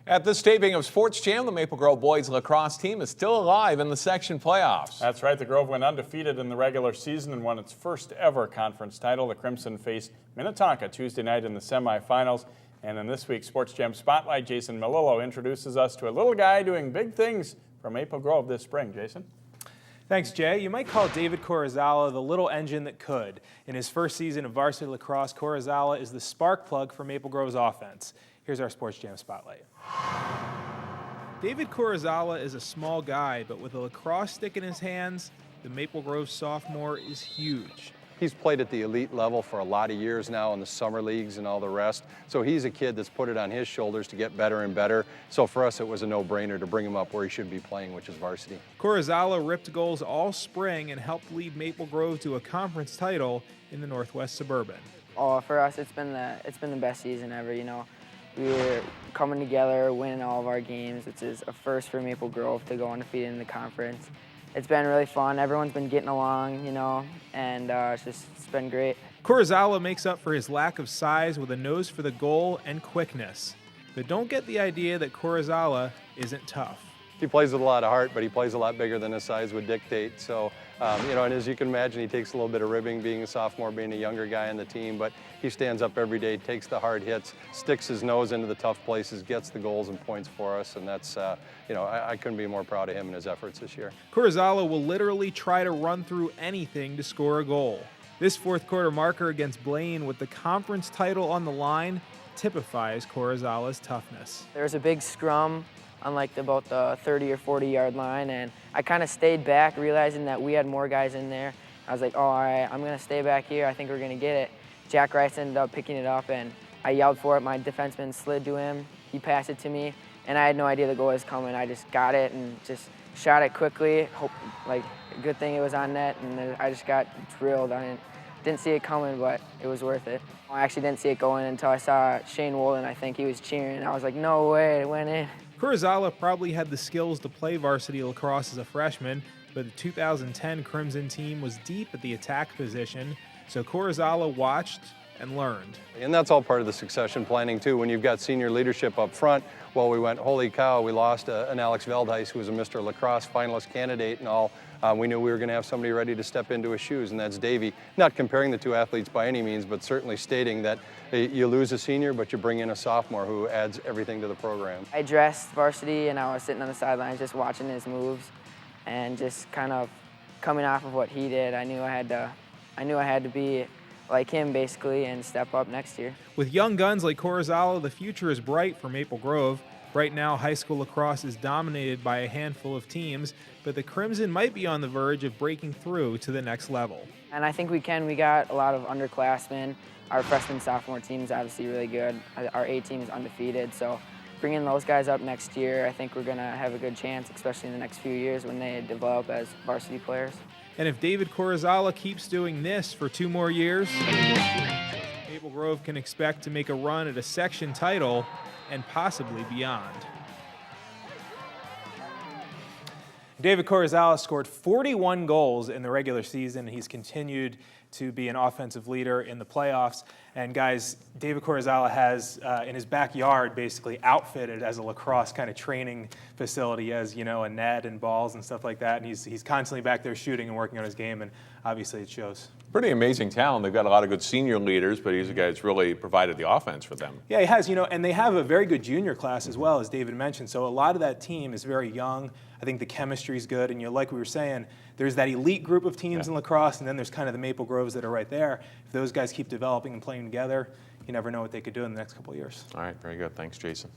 At this taping of Sports Jam, the Maple Grove boys lacrosse team is still alive in the section playoffs. That's right. The Grove went undefeated in the regular season and won its first ever conference title. The Crimson faced Minnetonka Tuesday night in the semifinals. And in this week's Sports Jam Spotlight, Jason Melillo introduces us to a little guy doing big things for Maple Grove this spring. Jason? Thanks, Jay. You might call David Corazala the little engine that could. In his first season of varsity lacrosse, Corazala is the spark plug for Maple Grove's offense. Here's our Sports Jam Spotlight. David Corazala is a small guy, but with a lacrosse stick in his hands, the Maple Grove sophomore is huge. He's played at the elite level for a lot of years now in the summer leagues and all the rest. So he's a kid that's put it on his shoulders to get better and better. So for us, it was a no-brainer to bring him up where he should be playing, which is varsity. Corazala ripped goals all spring and helped lead Maple Grove to a conference title in the Northwest Suburban. Oh, for us, it's been the best season ever. You know, we were coming together, winning all of our games. It's a first for Maple Grove to go undefeated in the conference. It's been really fun. Everyone's been getting along, you know, and it's been great. Corazala makes up for his lack of size with a nose for the goal and quickness. But don't get the idea that Corazala isn't tough. He plays with a lot of heart, but he plays a lot bigger than his size would dictate. So, you know, and as you can imagine, he takes a little bit of ribbing being a sophomore, being a younger guy on the team, but he stands up every day, takes the hard hits, sticks his nose into the tough places, gets the goals and points for us, and that's, you know, I couldn't be more proud of him and his efforts this year. Corazala will literally try to run through anything to score a goal. This fourth quarter marker against Blaine with the conference title on the line typifies Corazala's toughness. There was a big scrum on about the 30 or 40 yard line, and I kind of stayed back realizing that we had more guys in there. I was like, oh, all right, I'm gonna stay back here. I think we're gonna get it. Jack Rice ended up picking it up, and I yelled for it. My defenseman slid to him. He passed it to me, and I had no idea the goal was coming. I just got it and just shot it quickly. Good thing it was on net, and I just got drilled. I didn't see it coming, but it was worth it. I actually didn't see it going until I saw Shane Wolden. I think he was cheering. I was like, no way, it went in. Corazala probably had the skills to play varsity lacrosse as a freshman, but the 2010 Crimson team was deep at the attack position, so Corazala watched and learned. And that's all part of the succession planning too. When you've got senior leadership up front, well, we went, holy cow, we lost an Alex Veldhuis who was a Mr. Lacrosse finalist candidate and all. We knew we were going to have somebody ready to step into his shoes, and that's Davey. Not comparing the two athletes by any means, but certainly stating that you lose a senior, but you bring in a sophomore who adds everything to the program. I dressed varsity, and I was sitting on the sidelines just watching his moves and just kind of coming off of what he did. I knew I had to be like him, basically, and step up next year. With young guns like Corazala, the future is bright for Maple Grove. Right now, high school lacrosse is dominated by a handful of teams, but the Crimson might be on the verge of breaking through to the next level. And I think we can. We got a lot of underclassmen. Our freshman sophomore team is obviously really good. Our A team is undefeated, so bringing those guys up next year, I think we're going to have a good chance, especially in the next few years when they develop as varsity players. And if David Corazala keeps doing this for 2 more years, Maple Grove can expect to make a run at a section title and possibly beyond. David Corazala scored 41 goals in the regular season. He's continued to be an offensive leader in the playoffs. And guys, David Corazala has in his backyard basically outfitted as a lacrosse kind of training facility. He has, you know, a net and balls and stuff like that. And he's constantly back there shooting and working on his game, and obviously it shows. Pretty amazing talent. They've got a lot of good senior leaders, but he's a guy that's really provided the offense for them. Yeah, he has, you know, and they have a very good junior class as well, as David mentioned. So a lot of that team is very young. I think the chemistry is good, and you know, like we were saying, there's that elite group of teams in lacrosse, and then there's kind of the Maple Groves that are right there. If those guys keep developing and playing together, you never know what they could do in the next couple of years. All right, very good. Thanks, Jason.